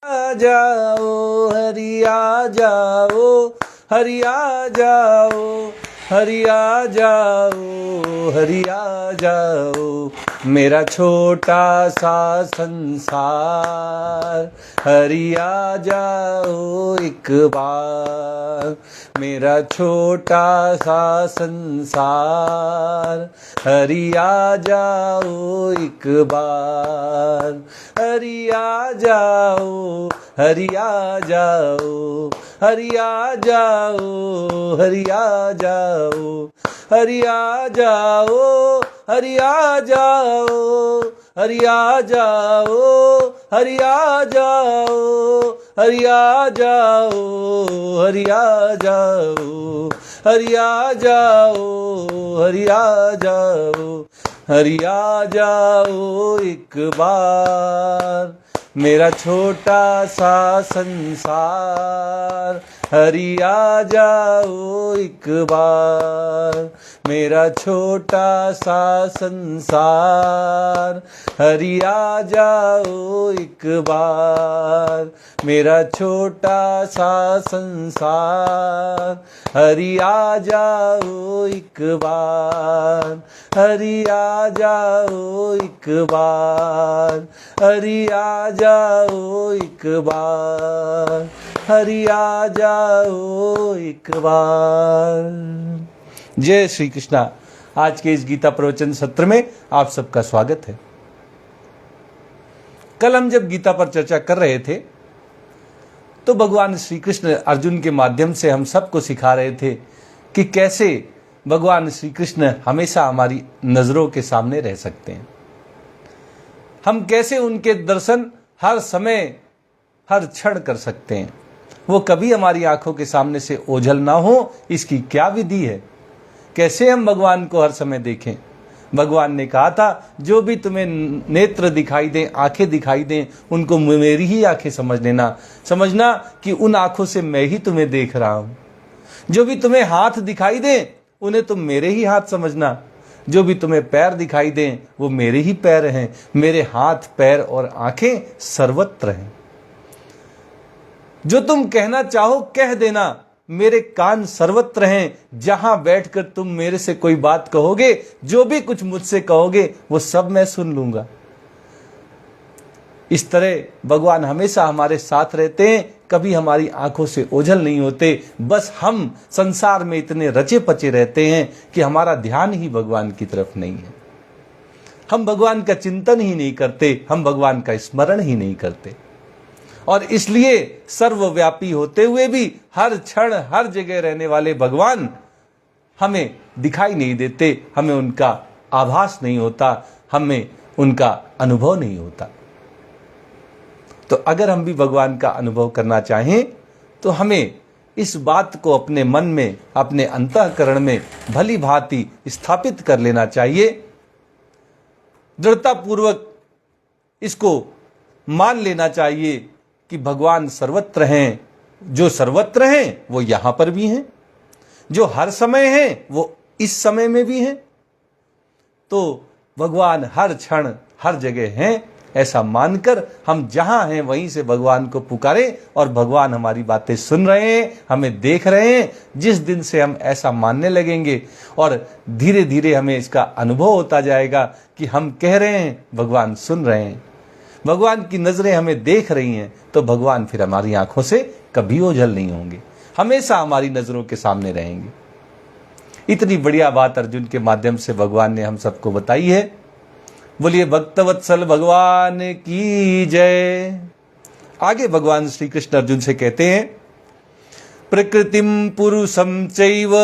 आ जाओ हरि आ जाओ, हरि आ जाओ, हरि आ जाओ, हरि आ जाओ। मेरा छोटा सा संसार, हरि आ जाओ एक बार। मेरा छोटा सा संसार, हरि आ जाओ एक बार। हरि आ जाओ, हरि आ जाओ, हरि आ जाओ, हरि आ जाओ, हरि आ जाओ, हरि आ जाओ, हरि आ जाओ, हरि आ जाओ, हरि आ जाओ, हरि आ जाओ, हरि आ जाओ, हरि आ जाओ, हरि आ जाओ एक बार। मेरा छोटा सा संसार, हरि आ जाओ एक बार। मेरा छोटा सा संसार, हरि आ जाओ एक बार। मेरा छोटा सा संसार, हरि आ जाओ एक बार। हरि आ जाओ एक बार, हरि आ जाओ एक बार, हरि आ जाओ एक बार। जय श्री कृष्णा। आज के इस गीता प्रवचन सत्र में आप सबका स्वागत है। कल हम जब गीता पर चर्चा कर रहे थे तो भगवान श्री कृष्ण अर्जुन के माध्यम से हम सबको सिखा रहे थे कि कैसे भगवान श्री कृष्ण हमेशा हमारी नजरों के सामने रह सकते हैं। हम कैसे उनके दर्शन हर समय हर क्षण कर सकते हैं। वो कभी हमारी आंखों के सामने से ओझल ना हो, इसकी क्या विधि है। कैसे हम भगवान को हर समय देखें। भगवान ने कहा था जो भी तुम्हें नेत्र दिखाई दें, आंखें दिखाई दें, उनको मेरी ही आंखें समझ लेना। समझना कि उन आंखों से मैं ही तुम्हें देख रहा हूं। जो भी तुम्हें हाथ दिखाई दें उन्हें तुम मेरे ही हाथ समझना। जो भी तुम्हें पैर दिखाई दें वो मेरे ही पैर हैं। मेरे हाथ, पैर और आंखें सर्वत्र हैं। जो तुम कहना चाहो कह देना। मेरे कान सर्वत्र हैं। जहां बैठकर तुम मेरे से कोई बात कहोगे, जो भी कुछ मुझसे कहोगे वो सब मैं सुन लूंगा। इस तरह भगवान हमेशा हमारे साथ रहते हैं, कभी हमारी आंखों से ओझल नहीं होते। बस हम संसार में इतने रचे पचे रहते हैं कि हमारा ध्यान ही भगवान की तरफ नहीं है। हम भगवान का चिंतन ही नहीं करते, हम भगवान का स्मरण ही नहीं करते। और इसलिए सर्वव्यापी होते हुए भी हर क्षण हर जगह रहने वाले भगवान हमें दिखाई नहीं देते, हमें उनका आभास नहीं होता, हमें उनका अनुभव नहीं होता। तो अगर हम भी भगवान का अनुभव करना चाहें तो हमें इस बात को अपने मन में, अपने अंतःकरण में भली भांति स्थापित कर लेना चाहिए। दृढ़तापूर्वक इसको मान लेना चाहिए कि भगवान सर्वत्र हैं। जो सर्वत्र हैं वो यहां पर भी हैं, जो हर समय हैं वो इस समय में भी हैं। तो भगवान हर क्षण हर जगह हैं। ऐसा मानकर हम जहां हैं वहीं से भगवान को पुकारें और भगवान हमारी बातें सुन रहे हैं, हमें देख रहे हैं। जिस दिन से हम ऐसा मानने लगेंगे और धीरे धीरे हमें इसका अनुभव होता जाएगा कि हम कह रहे हैं, भगवान सुन रहे हैं, भगवान की नजरें हमें देख रही हैं, तो भगवान फिर हमारी आंखों से कभी ओझल नहीं होंगे, हमेशा हमारी नजरों के सामने रहेंगे। इतनी बढ़िया बात अर्जुन के माध्यम से भगवान ने हम सबको बताई है। बोलिए भक्तवत्सल भगवान की जय। आगे भगवान श्री कृष्ण अर्जुन से कहते हैं, प्रकृतिम पुरुषम चैव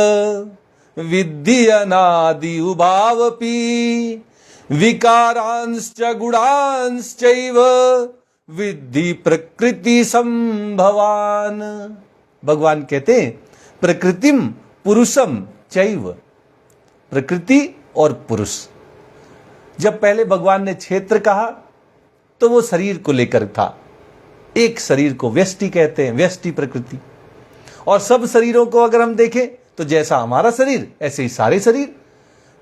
विद्धि अनादि उभावपि विकारांश्च गुणांश्चैव विद्धि प्रकृति संभवान। भगवान कहते हैं प्रकृतिम पुरुषम चैव, प्रकृति और पुरुष। जब पहले भगवान ने क्षेत्र कहा तो वो शरीर को लेकर था। एक शरीर को व्यष्टि कहते हैं, व्यष्टि प्रकृति। और सब शरीरों को अगर हम देखें तो जैसा हमारा शरीर ऐसे ही सारे शरीर।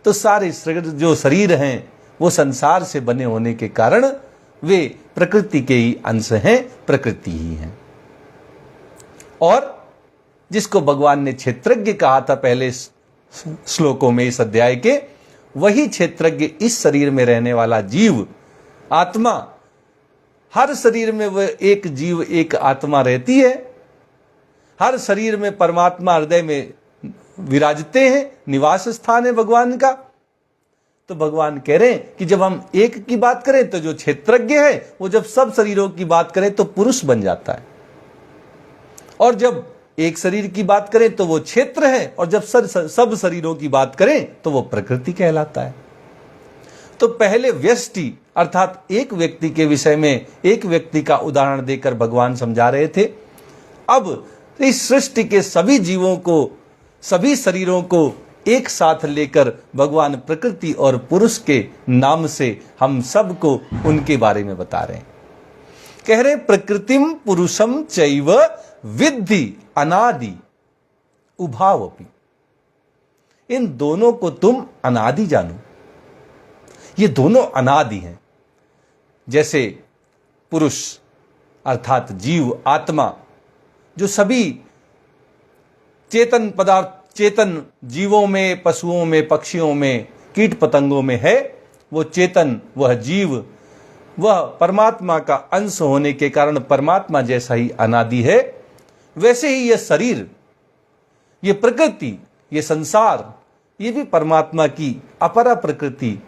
तो सारे जो शरीर हैं वो संसार से बने होने के कारण वे प्रकृति के ही अंश हैं, प्रकृति ही हैं। और जिसको भगवान ने क्षेत्रज्ञ कहा था पहले श्लोकों में इस अध्याय के, वही क्षेत्रज्ञ इस शरीर में रहने वाला जीव आत्मा, हर शरीर में वह एक जीव एक आत्मा रहती है, हर शरीर में परमात्मा हृदय में विराजते हैं, निवास स्थान है भगवान का। तो भगवान कह रहे हैं कि जब हम एक की बात करें तो जो क्षेत्रज्ञ है वो जब सब शरीरों की बात करें तो पुरुष बन जाता है, और जब एक शरीर की बात करें तो वो क्षेत्र है, और जब सब शरीरों की बात करें तो वो प्रकृति कहलाता है। तो पहले व्यष्टि अर्थात एक व्यक्ति के विषय में एक व्यक्ति का उदाहरण देकर भगवान समझा रहे थे। अब इस सृष्टि के सभी जीवों को, सभी शरीरों को एक साथ लेकर भगवान प्रकृति और पुरुष के नाम से हम सबको उनके बारे में बता रहे हैं। कह रहे प्रकृतिम पुरुषम चैव विद्धि अनादि उभावपि, इन दोनों को तुम अनादि जानो। ये दोनों अनादि हैं। जैसे पुरुष अर्थात जीव आत्मा जो सभी चेतन पदार्थ, चेतन जीवों में, पशुओं में, पक्षियों में, कीट पतंगों में है, वो चेतन, वह जीव, वह परमात्मा का अंश होने के कारण परमात्मा जैसा ही अनादि है। वैसे ही यह शरीर, ये प्रकृति, ये संसार, ये भी परमात्मा की अपरा प्रकृति,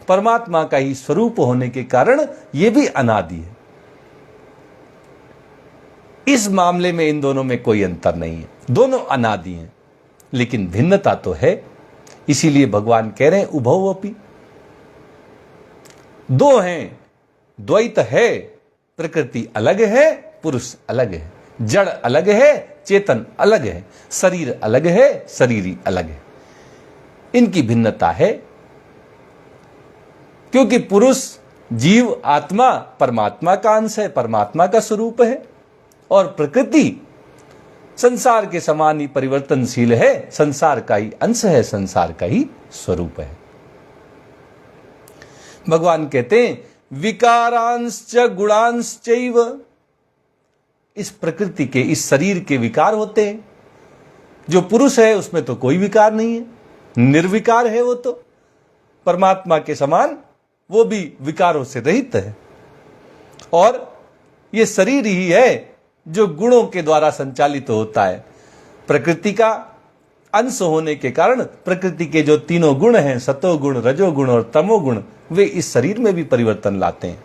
परमात्मा का ही स्वरूप होने के कारण ये भी अनादि है। इस मामले में इन दोनों में कोई अंतर नहीं है, दोनों अनादि हैं, लेकिन भिन्नता तो है। इसीलिए भगवान कह रहे हैं उभवपि, दो हैं, द्वैत है, प्रकृति अलग है, पुरुष अलग है, जड़ अलग है, चेतन अलग है, शरीर अलग है, शरीरी अलग है। इनकी भिन्नता है क्योंकि पुरुष जीव आत्मा परमात्मा का अंश है, परमात्मा का स्वरूप है, और प्रकृति संसार के समान ही परिवर्तनशील है, संसार का ही अंश है, संसार का ही स्वरूप है। भगवान कहते हैं विकारांश्च गुणांश्चैव, इस प्रकृति के, इस शरीर के विकार होते हैं। जो पुरुष है उसमें तो कोई विकार नहीं है, निर्विकार है, वो तो परमात्मा के समान, वो भी विकारों से रहित है। और ये शरीर ही है जो गुणों के द्वारा संचालित होता है। प्रकृति का अंश होने के कारण प्रकृति के जो तीनों गुण हैं, सतोगुण, रजोगुण और तमोगुण, वे इस शरीर में भी परिवर्तन लाते हैं।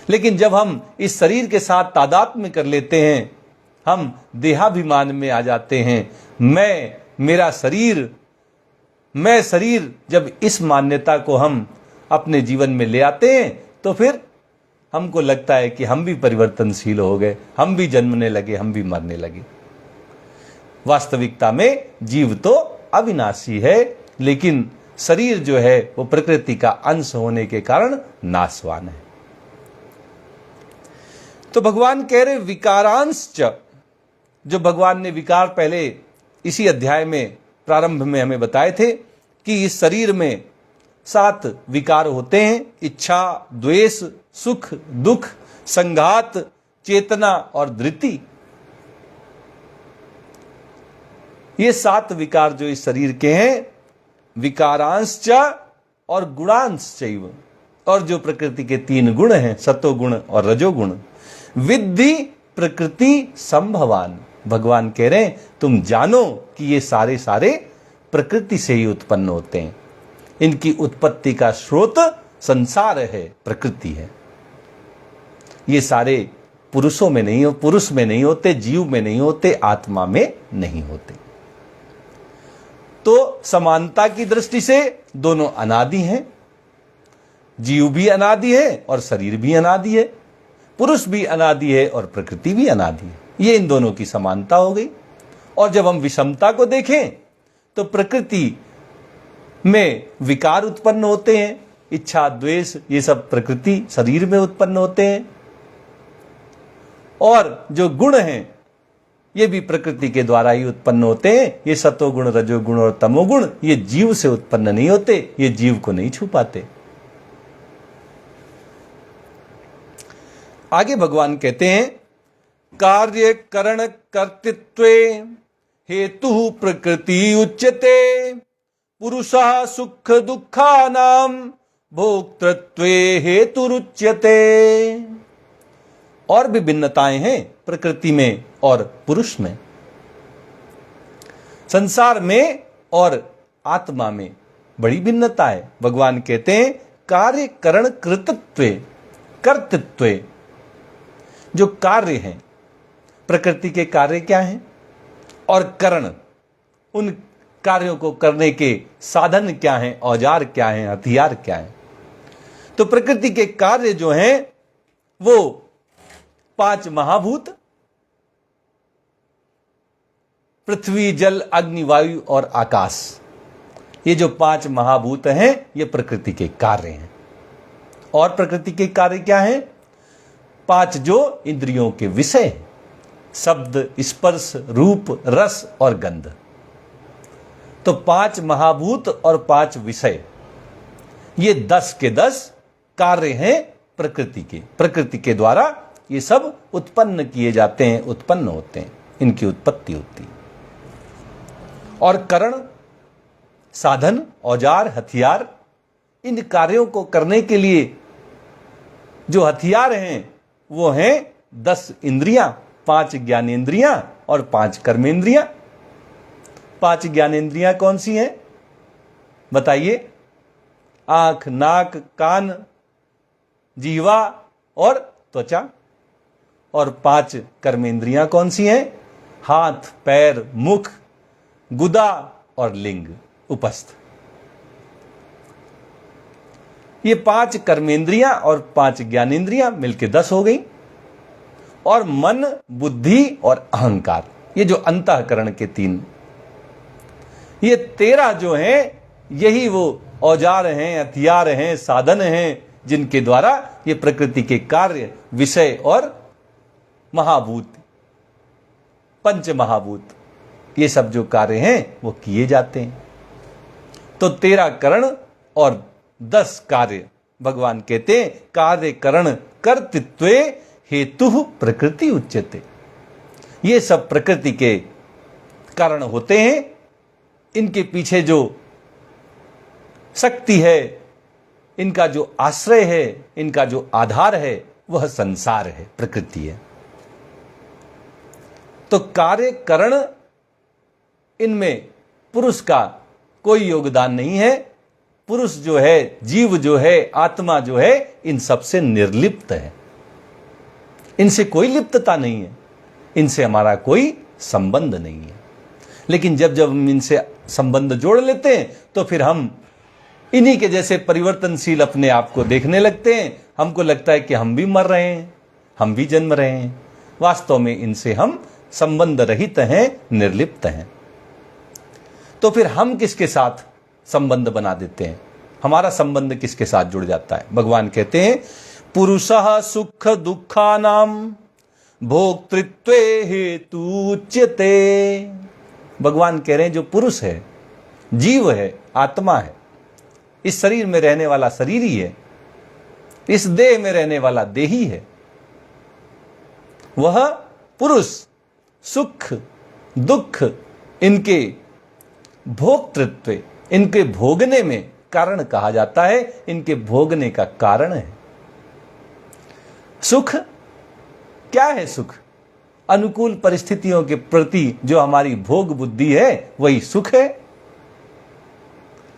लेकिन जब हम इस शरीर के साथ तादात्म्य कर लेते हैं, हम देहाभिमान में आ जाते हैं, मैं, मेरा शरीर, मैं शरीर, जब इस मान्यता को हम अपने जीवन में ले आते हैं तो फिर हमको लगता है कि हम भी परिवर्तनशील हो गए, हम भी जन्मने लगे, हम भी मरने लगे। वास्तविकता में जीव तो अविनाशी है, लेकिन शरीर जो है वो प्रकृति का अंश होने के कारण नाशवान है। तो भगवान कह रहे विकारांश्च, जो भगवान ने विकार पहले इसी अध्याय में प्रारंभ में हमें बताए थे कि इस शरीर में 7 विकार होते हैं, इच्छा, द्वेष, सुख, दुख, संघात, चेतना और धृति। ये 7 विकार जो इस शरीर के हैं, विकारांश्च और गुणांश्चैव, और जो प्रकृति के 3 गुण हैं, सतोगुण और रजोगुण, विद्धि प्रकृति संभवान। भगवान कह रहे हैं तुम जानो कि ये सारे प्रकृति से ही उत्पन्न होते हैं। इनकी उत्पत्ति का स्रोत संसार है, प्रकृति है। ये सारे पुरुषों में नहीं, पुरुष में नहीं होते, जीव में नहीं होते, आत्मा में नहीं होते। तो समानता की दृष्टि से दोनों अनादि हैं। जीव भी अनादि है और शरीर भी अनादि है, पुरुष भी अनादि है और प्रकृति भी अनादि है। ये इन दोनों की समानता हो गई। और जब हम विषमता को देखें तो प्रकृति में विकार उत्पन्न होते हैं, इच्छा, द्वेष, ये सब प्रकृति शरीर में उत्पन्न होते हैं। और जो गुण हैं ये भी प्रकृति के द्वारा ही उत्पन्न होते हैं। ये सतोगुण, रजोगुण और तमोगुण ये जीव से उत्पन्न नहीं होते, ये जीव को नहीं छू पाते। आगे भगवान कहते हैं कार्य करण कर्तृत्वे हेतु प्रकृति उच्यते पुरुषः सुख दुःखानां भोक्तृत्वे हेतुरुच्यते। और भी भिन्नताएं हैं प्रकृति में और पुरुष में, संसार में और आत्मा में बड़ी भिन्नता है। भगवान कहते हैं कार्य करण कृतत्वे, कर्तृत्वे, जो कार्य हैं प्रकृति के कार्य क्या हैं और करण, उन कार्यों को करने के साधन क्या हैं, औजार क्या हैं, हथियार क्या हैं। तो प्रकृति के कार्य जो हैं वो 5 महाभूत, पृथ्वी जल अग्नि वायु और आकाश, ये जो 5 महाभूत हैं ये प्रकृति के कार्य हैं। और प्रकृति के कार्य क्या हैं? 5 जो इंद्रियों के विषय हैं, शब्द स्पर्श रूप रस और गंध। तो 5 महाभूत और 5 विषय, ये 10 के 10 कार्य हैं प्रकृति के। प्रकृति के द्वारा ये सब उत्पन्न किए जाते हैं, उत्पन्न होते हैं, इनकी उत्पत्ति होती है। और करण, साधन, औजार, हथियार, इन कार्यों को करने के लिए जो हथियार हैं वो हैं 10 इंद्रियां, 5 ज्ञानेंद्रियां और 5 कर्मेंद्रियां। 5 ज्ञानेंद्रियां कौन सी हैं बताइए? आंख, नाक, कान, जीवा और त्वचा। और 5 कर्मेंद्रियां कौन सी हैं? हाथ, पैर, मुख, गुदा और लिंग, उपस्थ। ये 5 कर्मेंद्रियां और 5 ज्ञानेंद्रियां मिलकर 10 हो गई। और मन, बुद्धि और अहंकार, ये जो अंतःकरण के 3, ये 13 जो हैं यही वो औजार हैं, हथियार हैं, साधन हैं जिनके द्वारा ये प्रकृति के कार्य, विषय और महाभूत, 5 महाभूत, ये सब जो कार्य हैं वो किए जाते हैं। तो 13 करण और 10 कार्य। भगवान कहते हैं कार्य करण कर्तृत्वे हेतु प्रकृति उच्यते। ये सब प्रकृति के कारण होते हैं। इनके पीछे जो शक्ति है, इनका जो आश्रय है, इनका जो आधार है वह संसार है, प्रकृति है। तो कार्य करण, इनमें पुरुष का कोई योगदान नहीं है। पुरुष जो है, जीव जो है, आत्मा जो है, इन सबसे निर्लिप्त है। इनसे कोई लिप्तता नहीं है, इनसे हमारा कोई संबंध नहीं है। लेकिन जब जब हम इनसे संबंध जोड़ लेते हैं तो फिर हम इन्हीं के जैसे परिवर्तनशील अपने आप को देखने लगते हैं। हमको लगता है कि हम भी मर रहे हैं, हम भी जन्म रहे हैं। वास्तव में इनसे हम संबंध रहित हैं, निर्लिप्त हैं। तो फिर हम किसके साथ संबंध बना देते हैं? हमारा संबंध किसके साथ जुड़ जाता है? भगवान कहते हैं पुरुषः सुख दुःखानां भोक्तृत्वे हेतु उच्यते। भगवान कह रहे हैं जो पुरुष है, जीव है, आत्मा है, इस शरीर में रहने वाला शरीर ही है, इस देह में रहने वाला देही है, वह पुरुष सुख दुख इनके भोक्तृत्व, इनके भोगने में कारण कहा जाता है, इनके भोगने का कारण है। सुख क्या है? सुख अनुकूल परिस्थितियों के प्रति जो हमारी भोग बुद्धि है वही सुख है।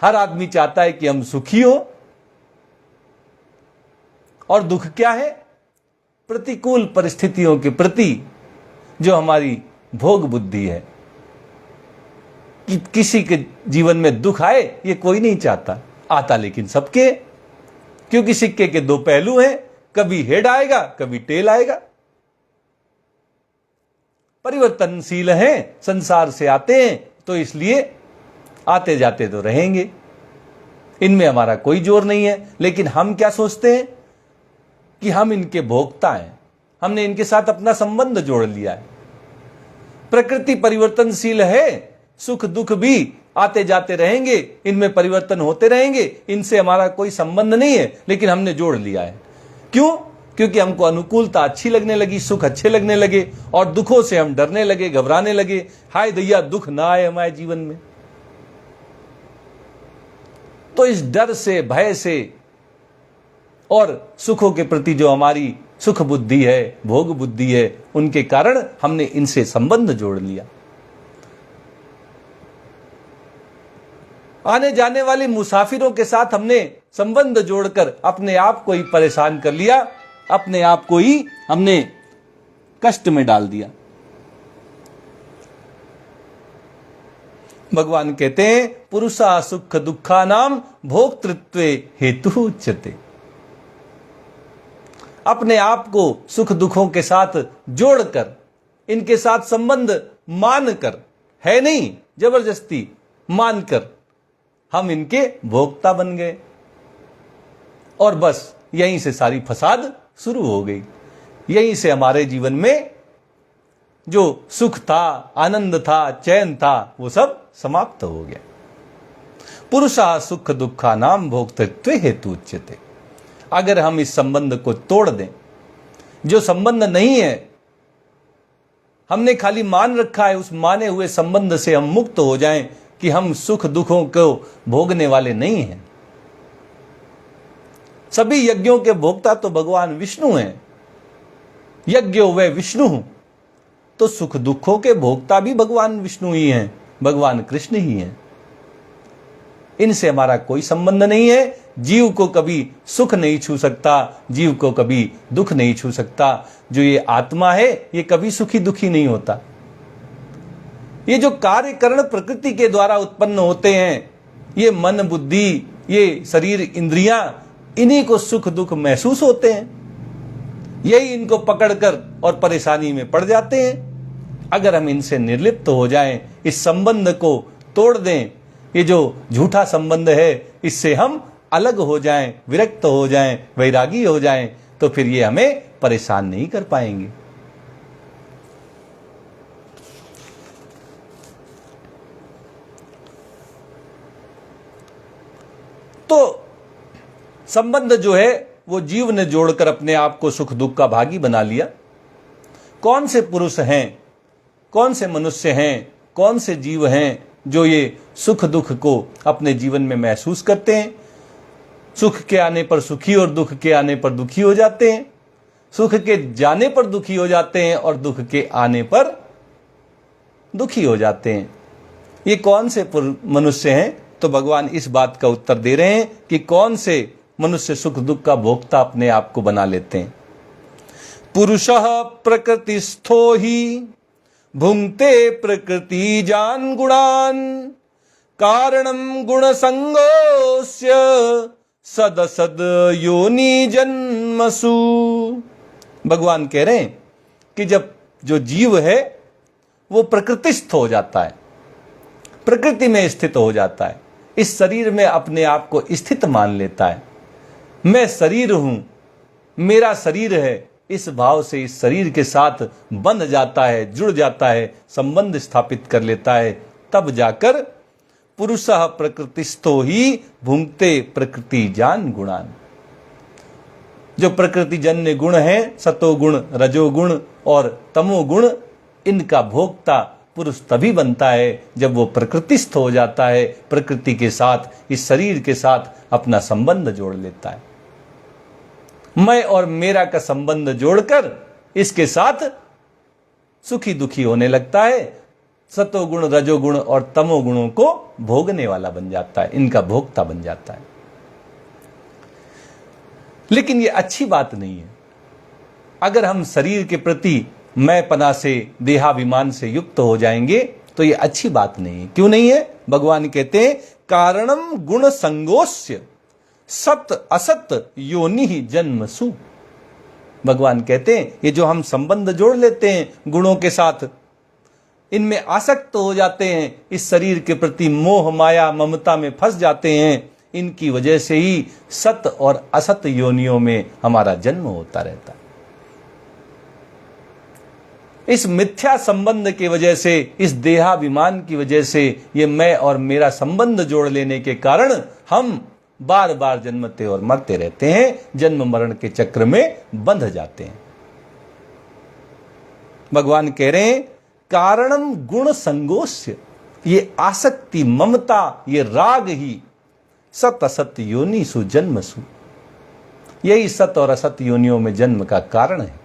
हर आदमी चाहता है कि हम सुखी हो। और दुख क्या है? प्रतिकूल परिस्थितियों के प्रति जो हमारी भोग बुद्धि है। कि किसी के जीवन में दुख आए ये कोई नहीं चाहता, आता लेकिन सबके, क्योंकि सिक्के के 2 पहलू हैं, कभी हेड आएगा कभी टेल आएगा। परिवर्तनशील हैं, संसार से आते हैं तो इसलिए आते जाते तो रहेंगे, इनमें हमारा कोई जोर नहीं है। लेकिन हम क्या सोचते हैं कि हम इनके भोक्ता हैं, हमने इनके साथ अपना संबंध जोड़ लिया है। प्रकृति परिवर्तनशील है, सुख दुख भी आते जाते रहेंगे, इनमें परिवर्तन होते रहेंगे, इनसे हमारा कोई संबंध नहीं है, लेकिन हमने जोड़ लिया है। क्यों? क्योंकि हमको अनुकूलता अच्छी लगने लगी, सुख अच्छे लगने लगे और दुखों से हम डरने लगे, घबराने लगे। हाय दैया दुख ना आए हमारे जीवन में। तो इस डर से, भय से और सुखों के प्रति जो हमारी सुख बुद्धि है, भोग बुद्धि है, उनके कारण हमने इनसे संबंध जोड़ लिया। आने जाने वाले मुसाफिरों के साथ हमने संबंध जोड़कर अपने आप को ही परेशान कर लिया, अपने आप को ही हमने कष्ट में डाल दिया। भगवान कहते हैं पुरुषा सुख दुखा नाम भोक्तृत्वे हेतु उच्यते। अपने आप को सुख दुखों के साथ जोड़कर, इनके साथ संबंध मानकर, है नहीं जबरदस्ती, मानकर हम इनके भोक्ता बन गए और बस यहीं से सारी फसाद शुरू हो गई। यहीं से हमारे जीवन में जो सुख था, आनंद था, चैन था, वो सब समाप्त हो गया। पुरुषा सुख दुखा नाम भोक्तृत्व हेतु उच्यते। अगर हम इस संबंध को तोड़ दें, जो संबंध नहीं है, हमने खाली मान रखा है, उस माने हुए संबंध से हम मुक्त हो जाएं कि हम सुख दुखों को भोगने वाले नहीं हैं। सभी यज्ञों के भोक्ता तो भगवान विष्णु हैं। यज्ञ वे विष्णु, तो सुख दुखों के भोक्ता भी भगवान विष्णु ही हैं, भगवान कृष्ण ही हैं। इनसे हमारा कोई संबंध नहीं है। जीव को कभी सुख नहीं छू सकता, जीव को कभी दुख नहीं छू सकता। जो ये आत्मा है, ये कभी सुखी दुखी नहीं होता। ये जो कार्य करण प्रकृति के द्वारा उत्पन्न होते हैं, ये मन बुद्धि, ये शरीर इंद्रियां, इन्हीं को सुख दुख महसूस होते हैं। यही इनको पकड़कर और परेशानी में पड़ जाते हैं। अगर हम इनसे निर्लिप्त हो जाएं, इस संबंध को तोड़ दें, ये जो झूठा संबंध है, इससे हम अलग हो जाएं, विरक्त हो जाएं, वैरागी हो जाएं, तो फिर ये हमें परेशान नहीं कर पाएंगे। तो संबंध जो है वो जीव ने जोड़कर अपने आप को सुख दुख का भागी बना लिया। कौन से पुरुष हैं, कौन से मनुष्य हैं, कौन से जीव हैं जो ये सुख दुख को अपने जीवन में महसूस करते हैं? सुख के आने पर सुखी और दुख के आने पर दुखी हो जाते हैं, सुख के जाने पर दुखी हो जाते हैं और दुख के आने पर दुखी हो जाते हैं। ये कौन से मनुष्य हैं? तो भगवान इस बात का उत्तर दे रहे हैं कि कौन से मनुष्य सुख दुख का भोक्ता अपने आप को बना लेते हैं। पुरुषः प्रकृतिस्थो ही भुंक्ते प्रकृति जान गुणान कारणम गुण संगोस्य सदसद योनि जन्मसु। भगवान कह रहे हैं कि जब जो जीव है वो प्रकृतिस्थ हो जाता है, प्रकृति में स्थित हो जाता है, इस शरीर में अपने आप को स्थित मान लेता है, मैं शरीर हूं, मेरा शरीर है, इस भाव से इस शरीर के साथ बंध जाता है, जुड़ जाता है, संबंध स्थापित कर लेता है, तब जाकर पुरुषः प्रकृतिस्थो ही भुंक्ते प्रकृति जान गुणान। जो प्रकृति जन्य गुण है, सतोगुण, रजोगुण और तमोगुण, इनका भोक्ता पुरुष तभी बनता है जब वो प्रकृतिस्थ हो जाता है, प्रकृति के साथ, इस शरीर के साथ अपना संबंध जोड़ लेता है। मैं और मेरा का संबंध जोड़कर इसके साथ सुखी दुखी होने लगता है, सतोगुण, रजोगुण और तमोगुणों को भोगने वाला बन जाता है, इनका भोक्ता बन जाता है। लेकिन ये अच्छी बात नहीं है। अगर हम शरीर के प्रति मैंपना से, देहाभिमान से युक्त हो जाएंगे तो ये अच्छी बात नहीं है। क्यों नहीं है? भगवान कहते हैं कारणम गुण संगोस्य सत असत योनि जन्मसु। भगवान कहते हैं ये जो हम संबंध जोड़ लेते हैं गुणों के साथ, इनमें आसक्त हो जाते हैं, इस शरीर के प्रति मोह माया ममता में फंस जाते हैं, इनकी वजह से ही सत और असत योनियों में हमारा जन्म होता रहता है। इस मिथ्या संबंध की वजह से, इस देहाभिमान की वजह से, ये मैं और मेरा संबंध जोड़ लेने के कारण हम बार बार जन्मते और मरते रहते हैं, जन्म मरण के चक्र में बंध जाते हैं। भगवान कह रहे हैं कारणम गुण संगोष्य, ये आसक्ति, ममता, ये राग ही सत असत योनिसु जन्मसु, यही सत और असत योनियों में जन्म का कारण है।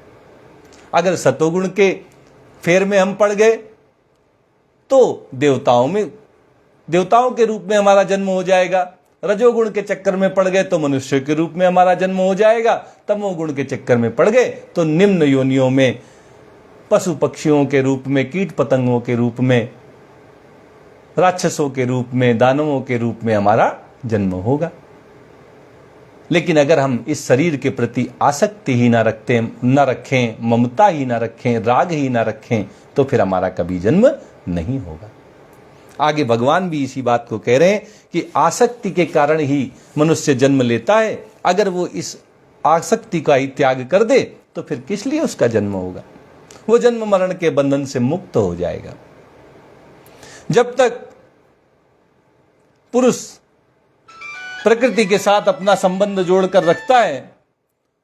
अगर सतोगुण के फेर में हम पड़ गए तो देवताओं के रूप में हमारा जन्म हो जाएगा, रजोगुण के चक्कर में पड़ गए तो मनुष्य के रूप में हमारा जन्म हो जाएगा, तमोगुण के चक्कर में पड़ गए तो निम्न योनियों में पशु पक्षियों के रूप में, कीट पतंगों के रूप में, राक्षसों के रूप में, दानवों के रूप में हमारा जन्म होगा। लेकिन अगर हम इस शरीर के प्रति आसक्ति ही न रखें, ममता ही न रखें, राग ही न रखें, तो फिर हमारा कभी जन्म नहीं होगा। आगे भगवान भी इसी बात को कह रहे हैं कि आसक्ति के कारण ही मनुष्य जन्म लेता है। अगर वो इस आसक्ति का ही त्याग कर दे तो फिर किस लिए उसका जन्म होगा? वो जन्म मरण के बंधन से मुक्त हो जाएगा। जब तक पुरुष प्रकृति के साथ अपना संबंध जोड़कर रखता है,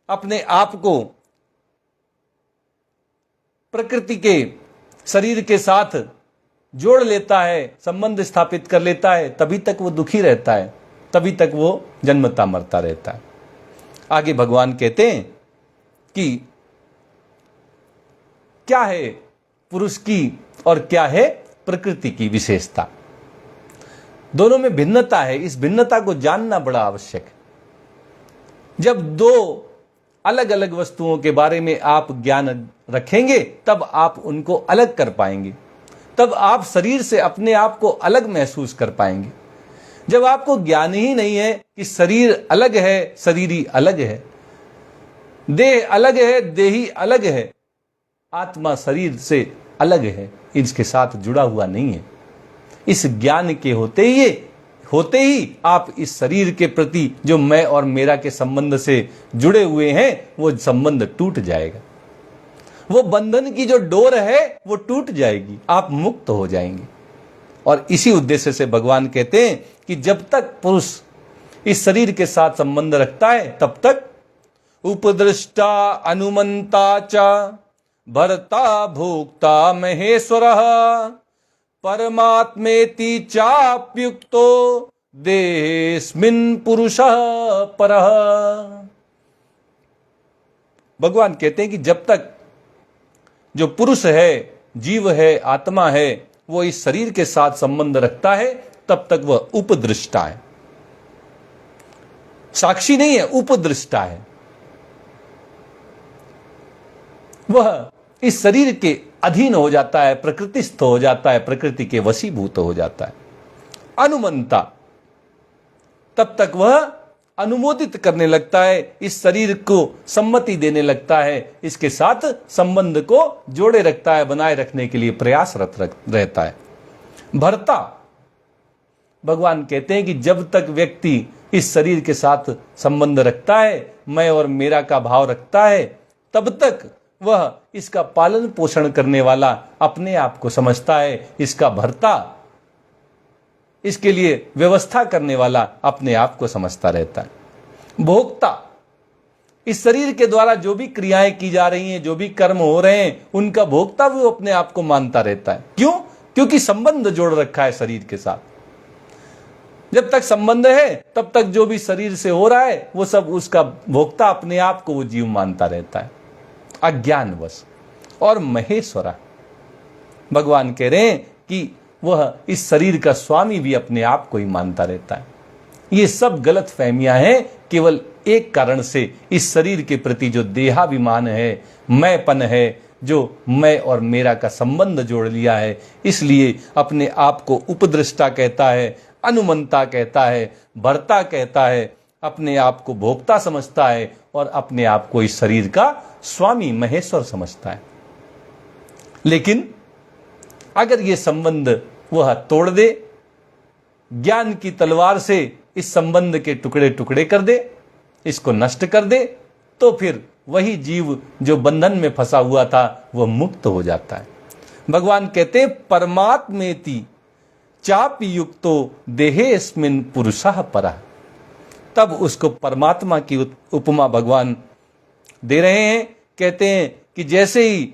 अपने आप को प्रकृति के शरीर के साथ जोड़ लेता है, संबंध स्थापित कर लेता है, तभी तक वो दुखी रहता है, तभी तक वो जन्मता मरता रहता है। आगे भगवान कहते हैं कि क्या है पुरुष की और क्या है प्रकृति की विशेषता। दोनों में भिन्नता है, इस भिन्नता को जानना बड़ा आवश्यक है। जब दो अलग अलग वस्तुओं के बारे में आप ज्ञान रखेंगे तब आप उनको अलग कर पाएंगे, तब आप शरीर से अपने आप को अलग महसूस कर पाएंगे। जब आपको ज्ञान ही नहीं है कि शरीर अलग है, शरीरी अलग है, देह अलग है, देही अलग है, आत्मा शरीर से अलग है, इसके साथ जुड़ा हुआ नहीं है, इस ज्ञान के होते ही आप इस शरीर के प्रति जो मैं और मेरा के संबंध से जुड़े हुए हैं वो संबंध टूट जाएगा। वो बंधन की जो डोर है वो टूट जाएगी, आप मुक्त हो जाएंगे। और इसी उद्देश्य से भगवान कहते हैं कि जब तक पुरुष इस शरीर के साथ संबंध रखता है तब तक उपदृष्टा अनुमंता च भर्ता भोक्ता महेश्वरः परमात्मेति चाप्युक्तो देहेस्मिन् पुरुषः परः। भगवान कहते हैं कि जब तक जो पुरुष है, जीव है, आत्मा है, वो इस शरीर के साथ संबंध रखता है तब तक वह उपदृष्टा है, साक्षी नहीं है, उपदृष्टा है। वह इस शरीर के अधीन हो जाता है, प्रकृतिस्थ हो जाता है, प्रकृति के वशीभूत हो जाता है। अनुमंता, तब तक वह अनुमोदित करने लगता है, इस शरीर को सम्मति देने लगता है, इसके साथ संबंध को जोड़े रखता है, बनाए रखने के लिए प्रयासरत रहता है। भर्ता, भगवान कहते हैं कि जब तक व्यक्ति इस शरीर के साथ संबंध रखता है, मैं और मेरा का भाव रखता है, तब तक वह इसका पालन पोषण करने वाला अपने आप को समझता है, इसका भर्ता, इसके लिए व्यवस्था करने वाला अपने आप को समझता रहता है। भोक्ता, इस शरीर के द्वारा जो भी क्रियाएं की जा रही हैं, जो भी कर्म हो रहे हैं, उनका भोक्ता भी अपने आप को मानता रहता है। क्यों? क्योंकि संबंध जोड़ रखा है शरीर के साथ। जब तक संबंध है तब तक जो भी शरीर से हो रहा है वो सब उसका भोक्ता अपने आप को वो जीव मानता रहता है, अज्ञानवश। और महेश्वरा, भगवान कह रहे हैं कि वह इस शरीर का स्वामी भी अपने आप को ही मानता रहता है। ये सब गलत फहमियां हैं, केवल एक कारण से इस शरीर के प्रति जो देहाभिमान है, मैंपन है, जो मैं और मेरा का संबंध जोड़ लिया है, इसलिए अपने आप को उपदृष्टा कहता है, अनुमंता कहता है, भर्ता कहता है, अपने आप को भोक्ता समझता है और अपने आप को इस शरीर का स्वामी महेश्वर समझता है। लेकिन अगर ये संबंध वह तोड़ दे, ज्ञान की तलवार से इस संबंध के टुकड़े टुकड़े कर दे, इसको नष्ट कर दे, तो फिर वही जीव जो बंधन में फंसा हुआ था वह मुक्त हो जाता है। भगवान कहते हैं परमात्मेति चापि युक्तो देहेस्मिन् पुरुषः परः। तब उसको परमात्मा की उपमा भगवान दे रहे हैं। कहते हैं कि जैसे ही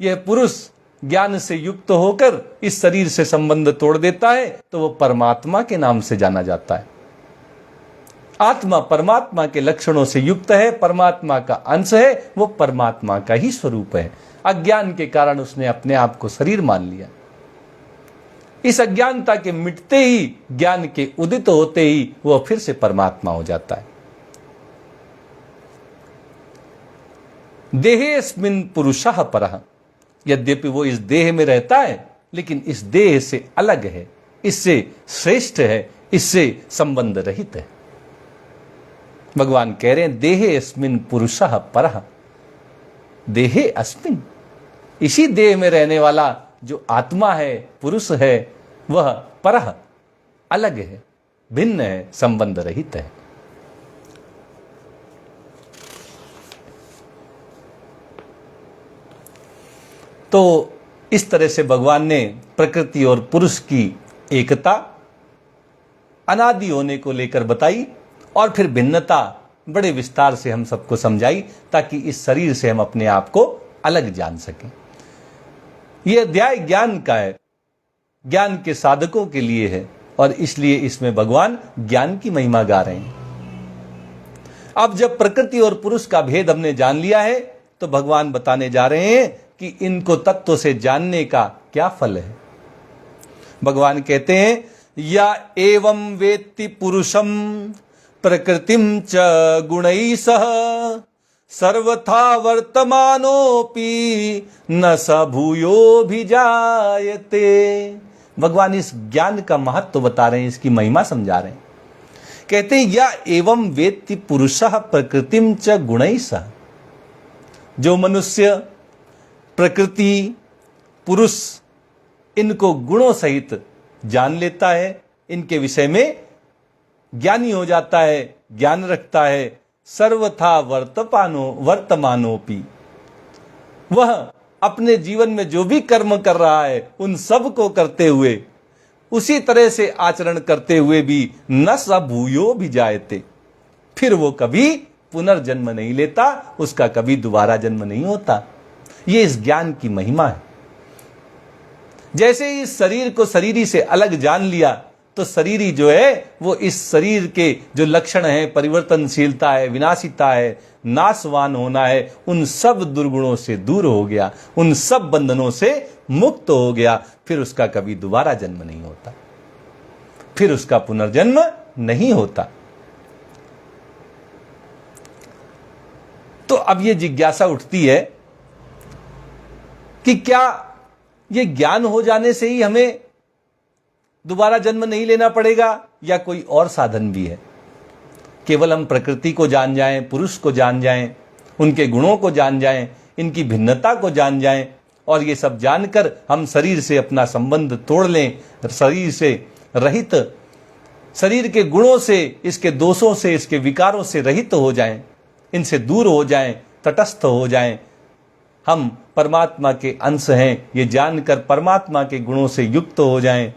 यह पुरुष ज्ञान से युक्त होकर इस शरीर से संबंध तोड़ देता है तो वो परमात्मा के नाम से जाना जाता है। आत्मा परमात्मा के लक्षणों से युक्त है, परमात्मा का अंश है, वो परमात्मा का ही स्वरूप है। अज्ञान के कारण उसने अपने आप को शरीर मान लिया। इस अज्ञानता के मिटते ही, ज्ञान के उदित होते ही वो फिर से परमात्मा हो जाता है। देहेऽस्मिन् पुरुषः परः, यद्यपि वो इस देह में रहता है लेकिन इस देह से अलग है, इससे श्रेष्ठ है, इससे संबंध रहित है। भगवान कह रहे हैं देहेऽस्मिन् पुरुषः परः, देहेऽस्मिन्, इसी देह में रहने वाला जो आत्मा है, पुरुष है, वह परः, अलग है, भिन्न है, संबंध रहित है। तो इस तरह से भगवान ने प्रकृति और पुरुष की एकता अनादि होने को लेकर बताई और फिर भिन्नता बड़े विस्तार से हम सबको समझाई, ताकि इस शरीर से हम अपने आप को अलग जान सकें। यह अध्याय ज्ञान का है, ज्ञान के साधकों के लिए है, और इसलिए इसमें भगवान ज्ञान की महिमा गा रहे हैं। अब जब प्रकृति और पुरुष का भेद हमने जान लिया है तो भगवान बताने जा रहे हैं कि इनको तत्व से जानने का क्या फल है। भगवान कहते हैं या एवं वेत्ति पुरुषम प्रकृतिम च गुणैः सह सर्वथा वर्तमानोपि न स भूयोऽभिजायते। भगवान इस ज्ञान का महत्व बता रहे हैं, इसकी महिमा समझा रहे हैं। कहते हैं या एवं वेत्ति पुरुषः प्रकृतिम च गुणैः सह, जो मनुष्य प्रकृति पुरुष इनको गुणों सहित जान लेता है, इनके विषय में ज्ञानी हो जाता है, ज्ञान रखता है, सर्वथा वर्तमानोपि, वह अपने जीवन में जो भी कर्म कर रहा है उन सब को करते हुए, उसी तरह से आचरण करते हुए भी न स भूयोऽभिजायते, फिर वो कभी पुनर्जन्म नहीं लेता, उसका कभी दोबारा जन्म नहीं होता। ये इस ज्ञान की महिमा है। जैसे ही इस शरीर को शरीरी से अलग जान लिया तो शरीरी जो है वो इस शरीर के जो लक्षण है, परिवर्तनशीलता है, विनाशिता है, नाशवान होना है, उन सब दुर्गुणों से दूर हो गया, उन सब बंधनों से मुक्त हो गया, फिर उसका कभी दोबारा जन्म नहीं होता, फिर उसका पुनर्जन्म नहीं होता। तो अब ये जिज्ञासा उठती है कि क्या ये ज्ञान हो जाने से ही हमें दोबारा जन्म नहीं लेना पड़ेगा, या कोई और साधन भी है? केवल हम प्रकृति को जान जाएं, पुरुष को जान जाएं, उनके गुणों को जान जाएं, इनकी भिन्नता को जान जाएं, और ये सब जानकर हम शरीर से अपना संबंध तोड़ लें, शरीर से रहित, शरीर के गुणों से, इसके दोषों से, इसके विकारों से रहित हो जाएं, इनसे दूर हो जाएं, तटस्थ हो जाएं, हम परमात्मा के अंश हैं ये जानकर परमात्मा के गुणों से युक्त हो जाएं,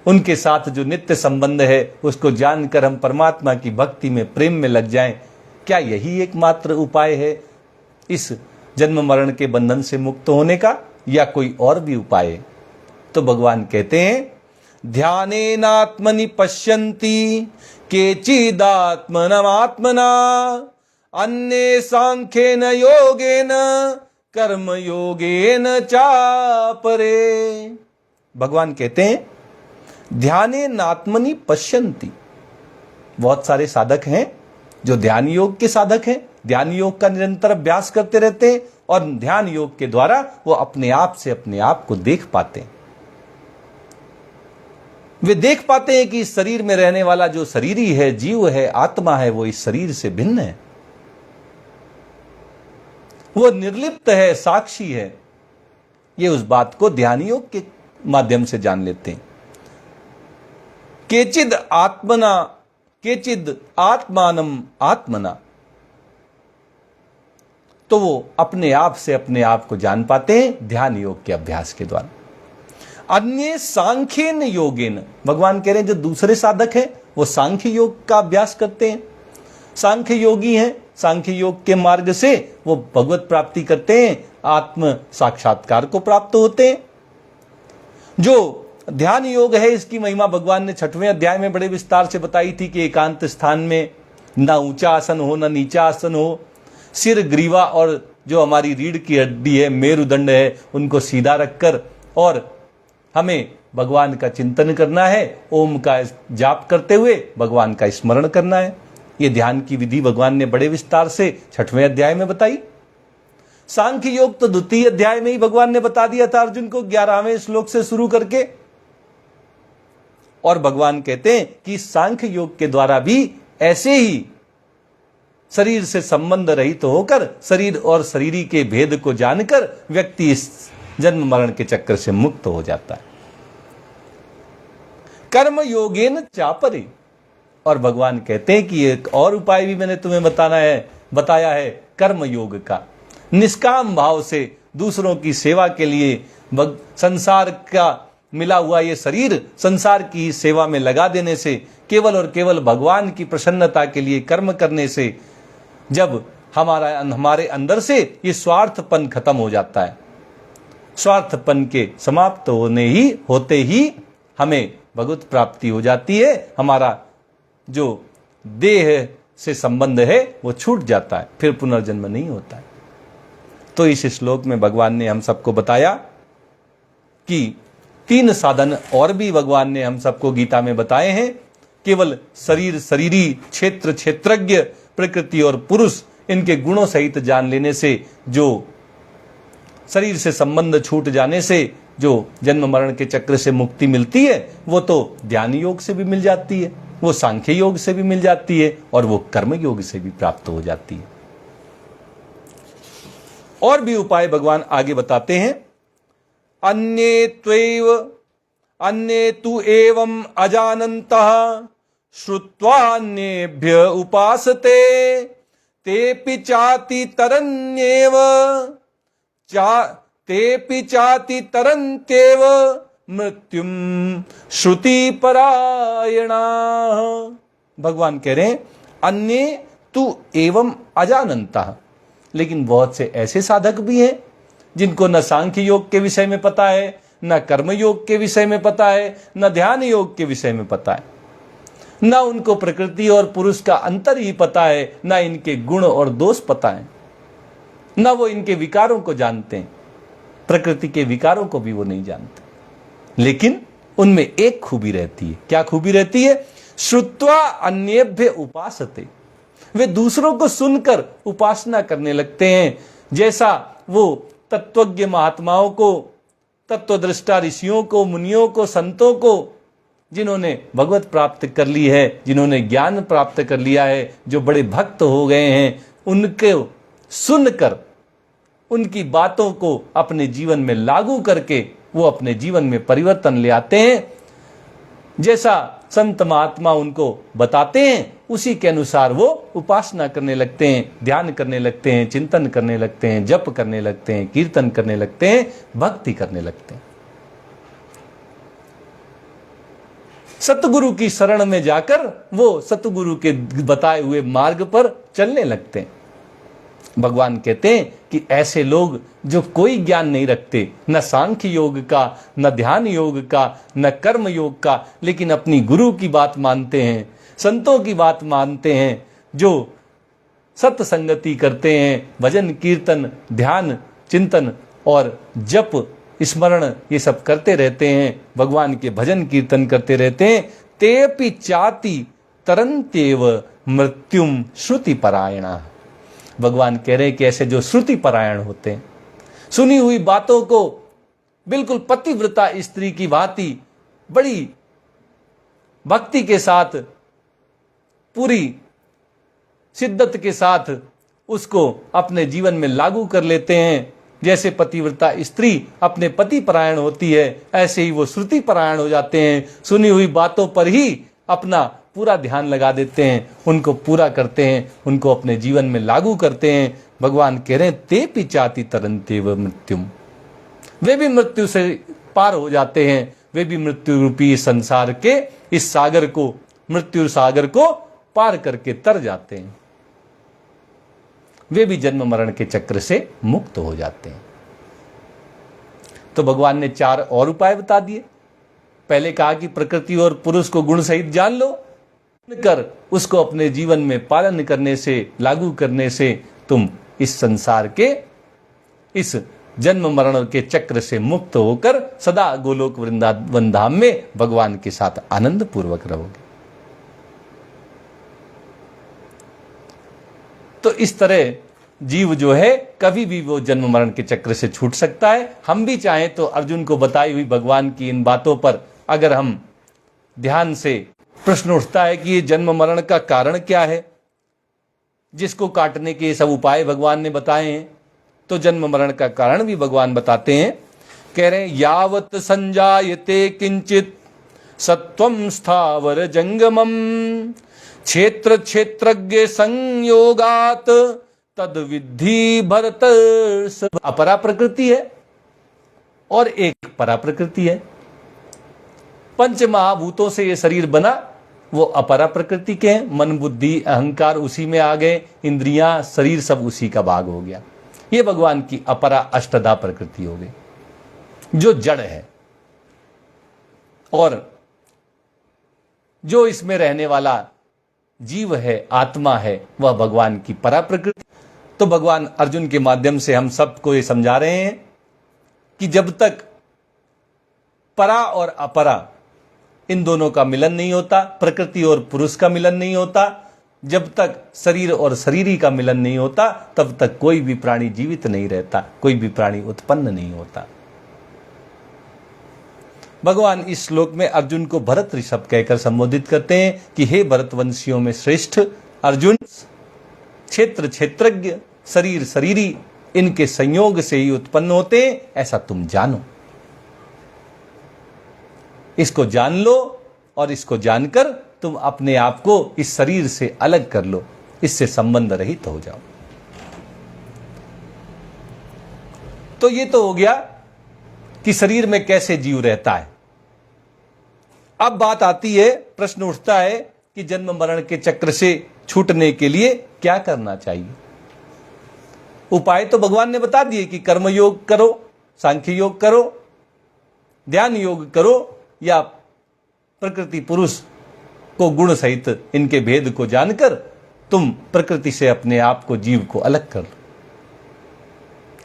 उनके साथ जो नित्य संबंध है उसको जानकर हम परमात्मा की भक्ति में, प्रेम में लग जाएं। क्या यही एकमात्र उपाय है इस जन्म मरण के बंधन से मुक्त होने का, या कोई और भी उपाय है? तो भगवान कहते हैं ध्यानेनात्मनि पश्यन्ति केचिदात्मनमात्मना अन्ये सांख्येन योगेन कर्म योगेन चापरे। भगवान कहते हैं ध्यानेनात्मनि पश्यन्ति। बहुत सारे साधक हैं जो ध्यान योग के साधक हैं, ध्यान योग का निरंतर अभ्यास करते रहते हैं, और ध्यान योग के द्वारा वो अपने आप से अपने आप को देख पाते हैं। वे देख पाते हैं कि इस शरीर में रहने वाला जो शरीरी है, जीव है, आत्मा है, वो इस शरीर से भिन्न है, वो निर्लिप्त है, साक्षी है। ये उस बात को ध्यान योग के माध्यम से जान लेते हैं। केचिद आत्मना केचिद आत्मानम आत्मना, तो वो अपने आप से अपने आप को जान पाते हैं ध्यान योग के अभ्यास के द्वारा। अन्य सांख्येन योगेन, भगवान कह रहे हैं जो दूसरे साधक हैं वो सांख्य योग का अभ्यास करते हैं, सांख्य योगी हैं, सांख्य योग के मार्ग से वो भगवत प्राप्ति करते हैं, आत्म साक्षात्कार को प्राप्त होते हैं। जो ध्यान योग है, इसकी महिमा भगवान ने 6वें अध्याय में बड़े विस्तार से बताई थी कि एकांत स्थान में ना ऊंचा आसन हो ना नीचा आसन हो, सिर, ग्रीवा और जो हमारी रीढ़ की हड्डी है, मेरुदंड है, उनको सीधा रखकर और हमें भगवान का चिंतन करना है, ओम का जाप करते हुए भगवान का स्मरण करना है। ये ध्यान की विधि भगवान ने बड़े विस्तार से 6वें अध्याय में बताई। सांख्य योग तो 2 अध्याय में ही भगवान ने बता दिया था अर्जुन को 11वें श्लोक से शुरू करके। और भगवान कहते हैं कि सांख्य योग के द्वारा भी ऐसे ही शरीर से संबंध रहित होकर, शरीर और शरीरी के भेद को जानकर व्यक्ति इस जन्म मरण के चक्कर से मुक्त हो जाता है। कर्म योगेन चापरे। और भगवान कहते हैं कि एक और उपाय भी मैंने तुम्हें बताया है कर्म योग का। निष्काम भाव से दूसरों की सेवा के लिए संसार का मिला हुआ ये शरीर संसार की सेवा में लगा देने से, केवल और केवल भगवान की प्रसन्नता के लिए कर्म करने से जब हमारे अंदर से ये स्वार्थपन खत्म हो जाता है, स्वार्थपन के समाप्त होते ही हमें भगवत प्राप्ति हो जाती है। हमारा जो देह से संबंध है वो छूट जाता है, फिर पुनर्जन्म नहीं होता है। तो इस श्लोक में भगवान ने हम सबको बताया कि 3 साधन और भी भगवान ने हम सबको गीता में बताए हैं। केवल शरीर, शरीरी, क्षेत्र, क्षेत्रज्ञ, प्रकृति और पुरुष, इनके गुणों सहित जान लेने से, जो शरीर से संबंध छूट जाने से जो जन्म मरण के चक्र से मुक्ति मिलती है, वो तो ध्यान योग से भी मिल जाती है, वो सांख्य योग से भी मिल जाती है और वो कर्म योग से भी प्राप्त हो जाती है। और भी उपाय भगवान आगे बताते हैं। अन्ये तु एवं अजानन्तः श्रुत्वान्येभ्य उपासते तेपि चाति तरन्त्येव मृत्युम श्रुति परायणा। भगवान कह रहे हैं अन्ये तु एवं अजानन्तः, लेकिन बहुत से ऐसे साधक भी हैं जिनको न सांख्य योग के विषय में पता है, न कर्म योग के विषय में पता है, न ध्यान योग के विषय में पता है, न उनको प्रकृति और पुरुष का अंतर ही पता है, न इनके गुण और दोष पता है, न वो इनके विकारों को जानते हैं, प्रकृति के विकारों को भी वो नहीं जानते। लेकिन उनमें एक खूबी रहती है। क्या खूबी रहती है? श्रुत्वा अन्येभ्य उपासते। वे दूसरों को सुनकर उपासना करने लगते हैं। जैसा वो तत्वज्ञ महात्माओं को, तत्वदृष्टा ऋषियों को, मुनियों को, संतों को, जिन्होंने भगवत प्राप्त कर ली है, जिन्होंने ज्ञान प्राप्त कर लिया है, जो बड़े भक्त हो गए हैं, उनको सुनकर उनकी बातों को अपने जीवन में लागू करके वो अपने जीवन में परिवर्तन ले आते हैं। जैसा संत महात्मा उनको बताते हैं उसी के अनुसार वो उपासना करने लगते हैं, ध्यान करने लगते हैं, चिंतन करने लगते हैं, जप करने लगते हैं, कीर्तन करने लगते हैं, भक्ति करने लगते हैं। सतगुरु की शरण में जाकर वो सतगुरु के बताए हुए मार्ग पर चलने लगते हैं। भगवान कहते हैं कि ऐसे लोग जो कोई ज्ञान नहीं रखते, न सांख्य योग का, न ध्यान योग का, न कर्म योग का, लेकिन अपनी गुरु की बात मानते हैं, संतों की बात मानते हैं, जो सत्संगति करते हैं, भजन कीर्तन, ध्यान चिंतन और जप स्मरण ये सब करते रहते हैं, भगवान के भजन कीर्तन करते रहते हैं। तेपि चाति तरन्त्येव मृत्युम श्रुति परायणा। भगवान कह रहे हैं कि ऐसे जो श्रुति परायण होते हैं, सुनी हुई बातों को बिल्कुल पतिव्रता स्त्री की भांति बड़ी भक्ति के साथ, पूरी शिद्दत के साथ उसको अपने जीवन में लागू कर लेते हैं। जैसे पतिव्रता स्त्री अपने पति परायण होती है, ऐसे ही वो श्रुति परायण हो जाते हैं। सुनी हुई बातों पर ही अपना पूरा ध्यान लगा देते हैं, उनको पूरा करते हैं, उनको अपने जीवन में लागू करते हैं। भगवान कह रहे हैं तेपि चाति तरन्त्येव मृत्युम। वे भी मृत्यु से पार हो जाते हैं, वे भी मृत्यु रूपी संसार के इस सागर को मृत्यु सागर को पार करके तर जाते हैं, वे भी जन्म मरण के चक्र से मुक्त हो जाते हैं। तो भगवान ने 4 और उपाय बता दिए। पहले कहा कि प्रकृति और पुरुष को गुण सहित जान लो, कर उसको अपने जीवन में पालन करने से, लागू करने से तुम इस संसार के इस जन्म मरण के चक्र से मुक्त होकर सदा गोलोक वृंदावन धाम में भगवान के साथ आनंद पूर्वक रहोगे। तो इस तरह जीव जो है कभी भी वो जन्म मरण के चक्र से छूट सकता है। हम भी चाहें तो अर्जुन को बताई हुई भगवान की इन बातों पर अगर हम ध्यान से, प्रश्न उठता है कि ये जन्म मरण का कारण क्या है, जिसको काटने के सब उपाय भगवान ने बताए हैं। तो जन्म मरण का कारण भी भगवान बताते हैं, कह रहे हैं यावत संजायते किंचित सत्वम स्थावर जंगमम क्षेत्र क्षेत्रज्ञ संयोगात तद विद्धि भरत। अपरा प्रकृति है और एक परा प्रकृति है। पंच महाभूतों से ये शरीर बना, वो अपरा प्रकृति के हैं। मन बुद्धि अहंकार उसी में आ गए, इंद्रियां शरीर सब उसी का भाग हो गया। ये भगवान की अपरा अष्टधा प्रकृति हो गई जो जड़ है, और जो इसमें रहने वाला जीव है, आत्मा है, वह भगवान की परा प्रकृति। तो भगवान अर्जुन के माध्यम से हम सबको ये समझा रहे हैं कि जब तक परा और अपरा इन दोनों का मिलन नहीं होता, प्रकृति और पुरुष का मिलन नहीं होता, जब तक शरीर और शरीरी का मिलन नहीं होता, तब तक कोई भी प्राणी जीवित नहीं रहता, कोई भी प्राणी उत्पन्न नहीं होता। भगवान इस श्लोक में अर्जुन को भरत ऋषभ कहकर संबोधित करते हैं कि हे भरतवंशियों में श्रेष्ठ अर्जुन, क्षेत्र क्षेत्रज्ञ, शरीर शरीरी, इनके संयोग से ही उत्पन्न होते हैं, ऐसा तुम जानो। इसको जान लो और इसको जानकर तुम अपने आप को इस शरीर से अलग कर लो, इससे संबंध रहित हो जाओ। तो ये तो हो गया कि शरीर में कैसे जीव रहता है। अब बात आती है, प्रश्न उठता है कि जन्म मरण के चक्र से छूटने के लिए क्या करना चाहिए। उपाय तो भगवान ने बता दिए कि कर्म योग करो, सांख्य योग करो, ध्यान योग करो, या प्रकृति पुरुष को गुण सहित इनके भेद को जानकर तुम प्रकृति से अपने आप को, जीव को अलग कर लो।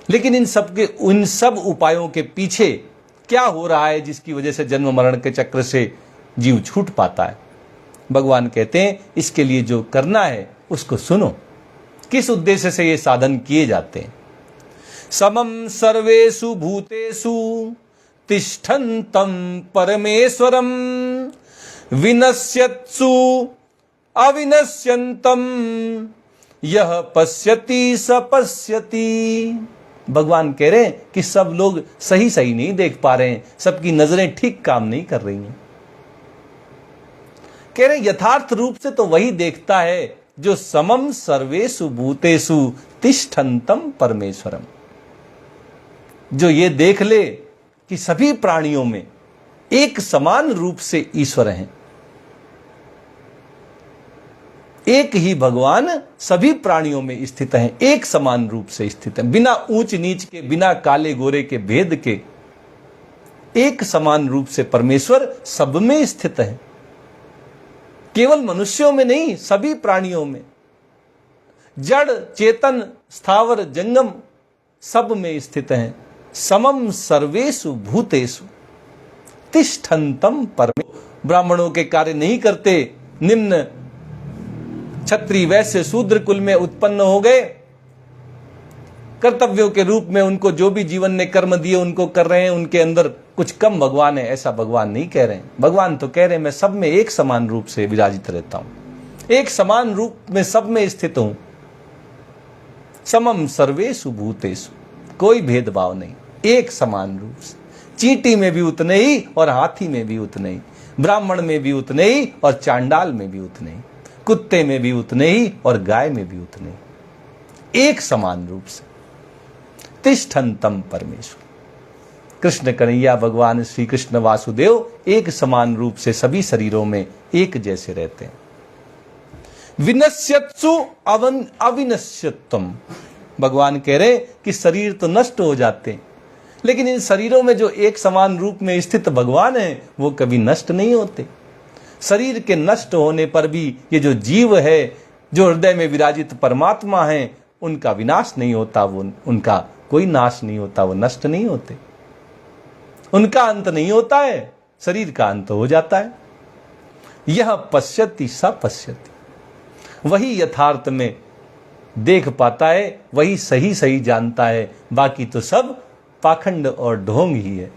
लेकिन इन सब उपायों के पीछे क्या हो रहा है जिसकी वजह से जन्म मरण के चक्र से जीव छूट पाता है। भगवान कहते हैं इसके लिए जो करना है उसको सुनो। किस उद्देश्य से ये साधन किए जाते हैं। समम सर्वेषु भूतेषु तिष्ठन्तं परमेश्वरम विनश्यत्सु अविनश्यन्तं यह पश्यति स पश्यति। भगवान कह रहे हैं कि सब लोग सही सही नहीं देख पा रहे हैं, सबकी नजरें ठीक काम नहीं कर रही हैं। कह रहे यथार्थ रूप से तो वही देखता है जो समम सर्वेषु भूतेषु तिष्ठन्तं परमेश्वरम, जो ये देख ले कि सभी प्राणियों में एक समान रूप से ईश्वर हैं। एक ही भगवान सभी प्राणियों में स्थित हैं, एक समान रूप से स्थित हैं, बिना ऊंच नीच के, बिना काले गोरे के भेद के, एक समान रूप से परमेश्वर सब में स्थित है। केवल मनुष्यों में नहीं, सभी प्राणियों में, जड़ चेतन स्थावर जंगम सब में स्थित हैं। समम सर्वेषु भूतेषु तिष्ठन्तं परमेश्वरम। ब्राह्मणों के कार्य नहीं करते, निम्न क्षत्रिय वैश्य शूद्र कुल में उत्पन्न हो गए, कर्तव्यों के रूप में उनको जो भी जीवन ने कर्म दिए उनको कर रहे हैं, उनके अंदर कुछ कम भगवान है, ऐसा भगवान नहीं कह रहे हैं। भगवान तो कह रहे हैं मैं सब में एक समान रूप से विराजित रहता हूं, एक समान रूप में सब में स्थित हूं। समम सर्वेषु भूतेषु, कोई भेदभाव नहीं, एक समान रूप से। चींटी में भी उतने ही और हाथी में भी उतने ही, ब्राह्मण में भी उतने ही और चांडाल में भी उतने ही, कुत्ते में भी उतने ही और गाय में भी उतने ही, एक समान रूप से। तिष्ठन्तं परमेश्वर, कृष्ण कन्हैया भगवान श्री कृष्ण वासुदेव एक समान रूप से सभी शरीरों में एक जैसे रहते हैं। विनश्यत्सु अविनश्यत्वम, भगवान कह रहे कि शरीर तो नष्ट हो जाते हैं, लेकिन इन शरीरों में जो एक समान रूप में स्थित भगवान है वो कभी नष्ट नहीं होते। शरीर के नष्ट होने पर भी ये जो जीव है, जो हृदय में विराजित परमात्मा है, उनका विनाश नहीं होता, वो उनका कोई नाश नहीं होता, वो नष्ट नहीं होते, उनका अंत नहीं होता है, शरीर का अंत हो जाता है। यह पश्यति स पश्यति, वही यथार्थ में देख पाता है, वही सही सही जानता है, बाकी तो सब पाखंड और ढोंग ही है।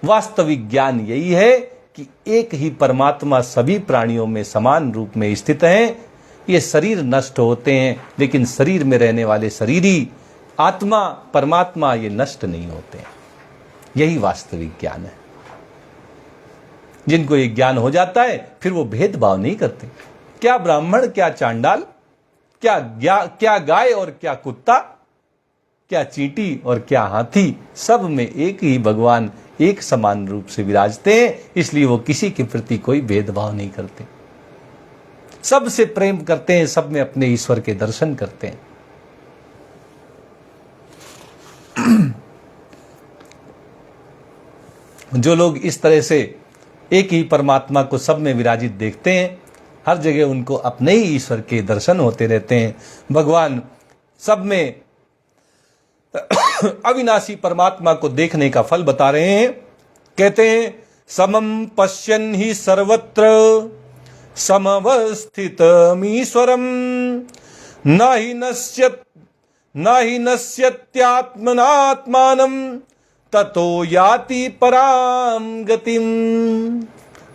वास्तविक ज्ञान यही है कि एक ही परमात्मा सभी प्राणियों में समान रूप में स्थित है। ये शरीर नष्ट होते हैं, लेकिन शरीर में रहने वाले शरीरी आत्मा परमात्मा ये नष्ट नहीं होते हैं। यही वास्तविक ज्ञान है। जिनको ये ज्ञान हो जाता है फिर वो भेदभाव नहीं करते, क्या ब्राह्मण क्या चांडाल, क्या गाय और क्या कुत्ता, क्या चींटी और क्या हाथी, सब में एक ही भगवान एक समान रूप से विराजते हैं। इसलिए वो किसी के प्रति कोई भेदभाव नहीं करते, सबसे प्रेम करते हैं, सब में अपने ईश्वर के दर्शन करते हैं। जो लोग इस तरह से एक ही परमात्मा को सब में विराजित देखते हैं, हर जगह उनको अपने ही ईश्वर के दर्शन होते रहते हैं। भगवान सब में अविनाशी परमात्मा को देखने का फल बता रहे हैं। कहते हैं समम पश्यन् हि सर्वत्र समवस्थितमीश्वरम न हि नश्यत्यात्मनात्मानं ततो याति पराम गतिम।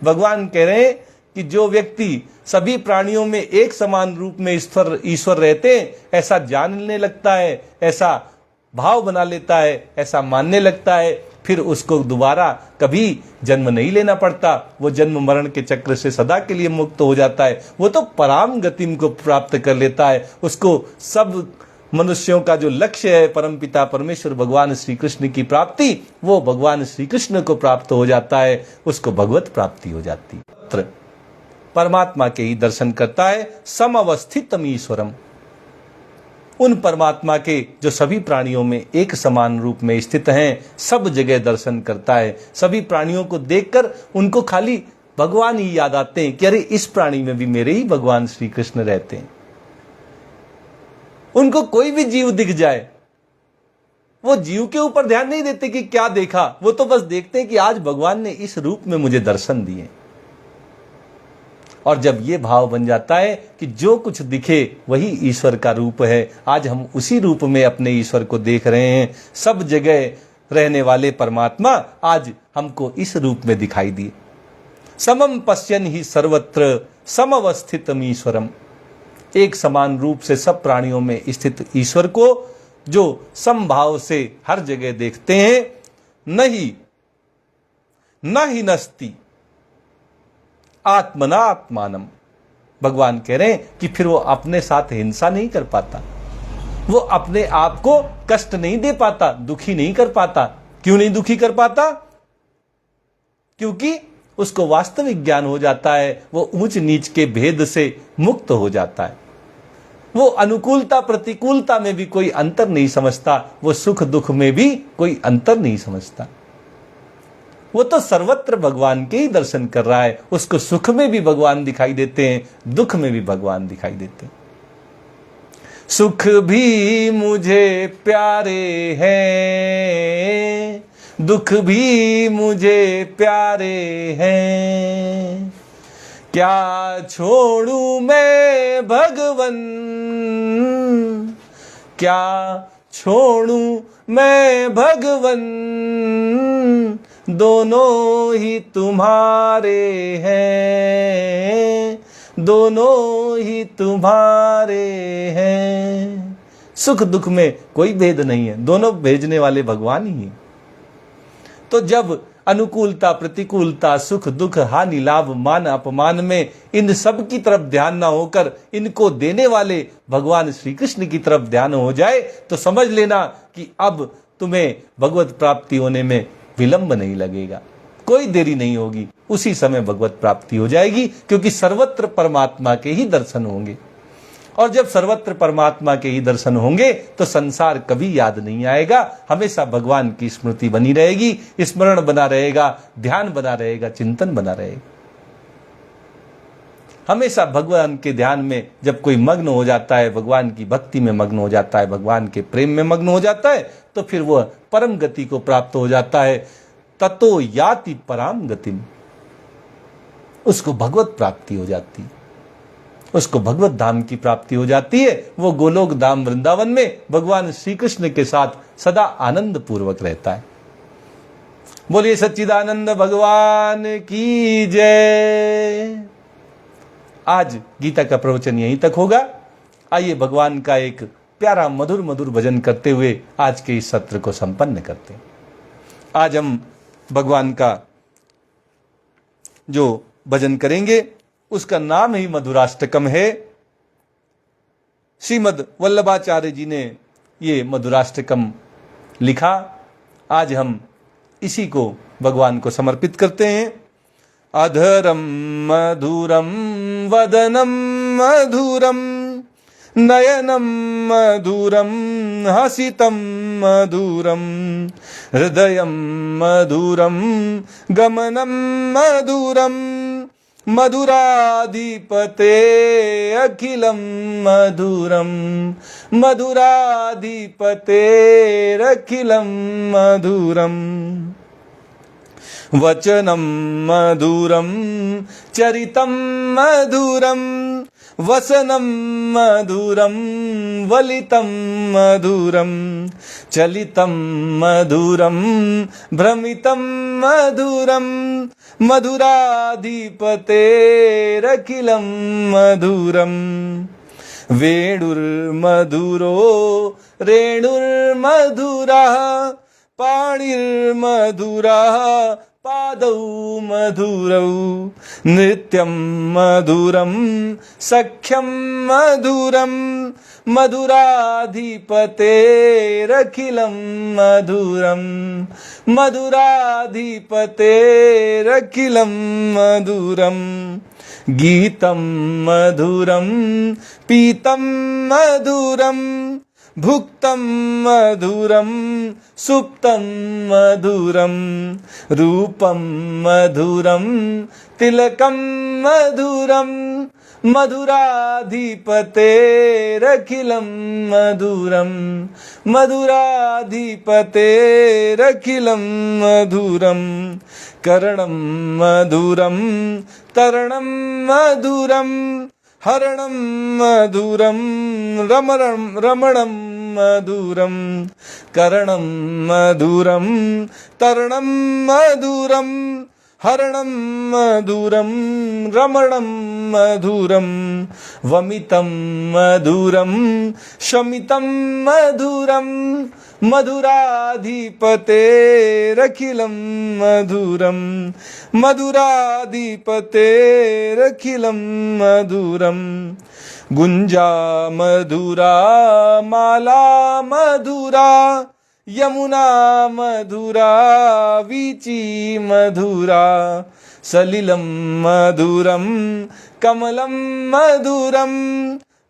भगवान कह रहे हैं कि जो व्यक्ति सभी प्राणियों में एक समान रूप में ईश्वर रहते हैं, ऐसा जानने लगता है, ऐसा भाव बना लेता है, ऐसा मानने लगता है, फिर उसको दोबारा कभी जन्म नहीं लेना पड़ता। वो जन्म मरण के चक्र से सदा के लिए मुक्त हो जाता है। वो तो पराम गतिम को प्राप्त कर लेता है। उसको सब मनुष्यों का जो लक्ष्य है परमपिता परमेश्वर भगवान श्री कृष्ण की प्राप्ति, वो भगवान श्री कृष्ण को प्राप्त हो जाता है, उसको भगवत प्राप्ति हो जाती है। परमात्मा के ही दर्शन करता है। समवस्थितम ईश्वरम, उन परमात्मा के जो सभी प्राणियों में एक समान रूप में स्थित हैं, सब जगह दर्शन करता है। सभी प्राणियों को देखकर उनको खाली भगवान ही याद आते हैं कि अरे इस प्राणी में भी मेरे ही भगवान श्री कृष्ण रहते हैं। उनको कोई भी जीव दिख जाए, वो जीव के ऊपर ध्यान नहीं देते कि क्या देखा, वो तो बस देखते हैं कि आज भगवान ने इस रूप में मुझे दर्शन दिए। और जब ये भाव बन जाता है कि जो कुछ दिखे वही ईश्वर का रूप है, आज हम उसी रूप में अपने ईश्वर को देख रहे हैं। सब जगह रहने वाले परमात्मा आज हमको इस रूप में दिखाई दिए। समम पश्यन् हि सर्वत्र समवस्थितम ईश्वरम, एक समान रूप से सब प्राणियों में स्थित ईश्वर को जो समभाव से हर जगह देखते हैं। न ही नस्ति आत्मनात्मानम, भगवान कह रहे हैं कि फिर वो अपने साथ हिंसा नहीं कर पाता, वो अपने आप को कष्ट नहीं दे पाता, दुखी नहीं कर पाता। क्यों नहीं दुखी कर पाता? क्योंकि उसको वास्तविक ज्ञान हो जाता है, वो ऊंच नीच के भेद से मुक्त हो जाता है। वो अनुकूलता प्रतिकूलता में भी कोई अंतर नहीं समझता, वो सुख दुख में भी कोई अंतर नहीं समझता। वो तो सर्वत्र भगवान के ही दर्शन कर रहा है। उसको सुख में भी भगवान दिखाई देते हैं, दुख में भी भगवान दिखाई देते हैं। सुख भी मुझे प्यारे हैं, दुख भी मुझे प्यारे हैं, क्या छोड़ूं मैं भगवन, क्या छोड़ूं मैं भगवन, दोनों ही तुम्हारे हैं, दोनों ही तुम्हारे हैं। सुख दुख में कोई भेद नहीं है, दोनों भेजने वाले भगवान ही हैं। तो जब अनुकूलता प्रतिकूलता सुख दुख हानि लाभ मान अपमान में इन सब की तरफ ध्यान ना होकर इनको देने वाले भगवान श्री कृष्ण की तरफ ध्यान हो जाए, तो समझ लेना कि अब तुम्हें भगवत प्राप्ति होने में विलंब नहीं लगेगा, कोई देरी नहीं होगी, उसी समय भगवत प्राप्ति हो जाएगी, क्योंकि सर्वत्र परमात्मा के ही दर्शन होंगे। और जब सर्वत्र परमात्मा के ही दर्शन होंगे तो संसार कभी याद नहीं आएगा, हमेशा भगवान की स्मृति बनी रहेगी, स्मरण बना रहेगा, ध्यान बना रहेगा, चिंतन बना रहेगा। हमेशा भगवान के ध्यान में जब कोई मग्न हो जाता है, भगवान की भक्ति में मग्न हो जाता है, भगवान के प्रेम में मग्न हो जाता है, तो फिर वह परम गति को प्राप्त हो जाता है। ततो याति पराम गतिम, उसको भगवत प्राप्ति हो जाती है, उसको भगवत धाम की प्राप्ति हो जाती है। वो गोलोक धाम वृंदावन में भगवान श्री कृष्ण के साथ सदा आनंद पूर्वक रहता है। बोलिए सच्चिदानंद भगवान की जय। आज गीता का प्रवचन यहीं तक होगा। आइए भगवान का एक प्यारा मधुर मधुर भजन करते हुए आज के इस सत्र को संपन्न करते हैं। आज हम भगवान का जो भजन करेंगे उसका नाम ही मधुराष्टकम है। श्रीमद् वल्लभाचार्य जी ने ये मधुराष्टकम लिखा। आज हम इसी को भगवान को समर्पित करते हैं। अधरम मधुरम वदनम मधुरम नयनम मधुरम हसितम मधुरम हृदयम मधुरम गमनम मधुरम मधुराधिपते अखिलम मधुरम मधुराधिपते अखिलम मधुरम वचनम मधुरम चरितम मधुरम वसनम मधुरम वलितम मधुरम चलितम मधुरम भ्रमितम मधुरम मधुराधिपतेरखिलम मधुरम वेणुर्मधुरो रेणुर्मधुरः पाणिर्मधुरः पादौ मधुरौ नृत्यं मधुरं सख्यं मधुरं मधुराधिपतेरखिलं मधुरं मधुराधिपतेरखिलं मधुरं गीतं मधुरं पीतं मधुरं भुक्तं मधुरं सुप्तं मधुरं रूपं मधुरं तिलकं मधुरं मधुराधिपतेरखिलं मधुरं मधुराधिपतेरखिलं मधुरं कर्णं मधुरं तरणं मधुरं हरणं मधुरं रमणं मधुरं कर्णं मधुरं तरणं मधुरं हरणं मधुरं रमणं मधुरं वमितं मधुरं शमितं मधुरं मधुराधिपतेरखिलं मधुरं मधुराधिपतेरखिलं मधुरं गुंजा मधुरा माला मधुरा यमुना मधुरा वीची मधुरा सलिलं मधुरं कमलं मधुरं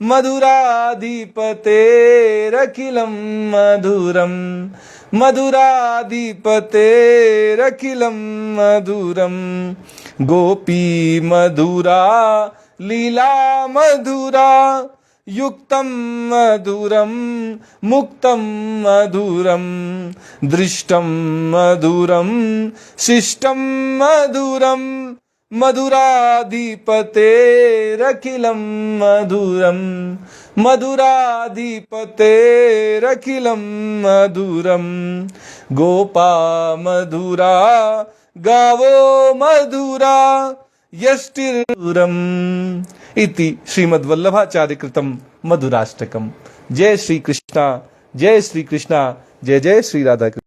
मधुराधिपतेरखिलं मधुरं मधुराधिपतेरखिलं मधुरं गोपी मधुरा लीला मधुरा युक्तं मधुरं मुक्तं मधुरं दृष्टं मधुरं शिष्टं मधुरं मधुराधिपतेरखिलं मधुरं मधुराधिपतेरखिलं मधुरं गोपा मधुरा गावो मधुरा यष्टिर्मधुरम् इति श्रीमद्वल्लभाचार्य कृतं मधुराष्टकम्। जय श्री कृष्णा, जय श्री कृष्णा, जय जय श्री राधा कृष्ण।